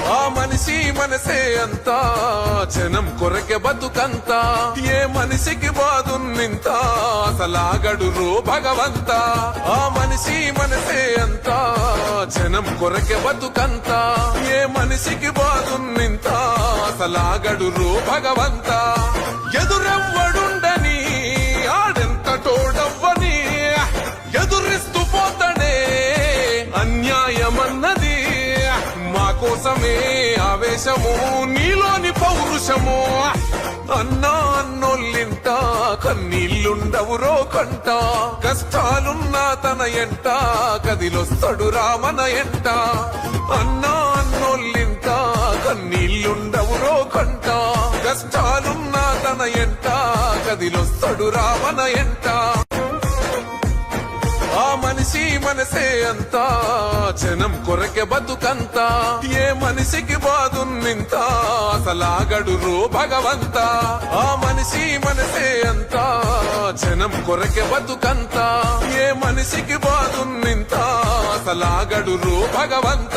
ఆ మనిషి మనసే అంతా జనం కొరకే బతుకంత ఏ మనిషికి బాదున్నింత అసలాగడు రో భగవంత ఆ మనిషి మనసే అంతా జనం కొరకే బతుకంత ఏ మనిషికి బాదున్నింత అసలాగడు రో భగవంత ఎదురెవ్వడుండని ఆడెంత తోడవ్వని ఎదురిస్తూ పోతాడే అన్యాయమన్నది మా కోసమే ఆవేశము నీలోని పౌరుషము అన్నా అన్నోళ్ళింట కన్నీళ్ళుండవురో కంట కష్టాలున్నా తన ఎంట కదిలొస్తడు రామన ఎంట అన్నా అన్నోళ్ళింట కన్నీళ్ళుండవురో కంట కష్టాలున్నా తన ఎంట కదిలొస్తడు రామన ఎంట ఆ మనిషి మనసే అంతా జనం కొరకే బతుకంత ఏ మనిషికి బాదున్నింత అసలాగడు రో భగవంత ఆ మనిషి మనసే అంతా జనం కొరకే బతుకంత ఏ మనిషికి బాదున్నింత అసలాగడు రో భగవంత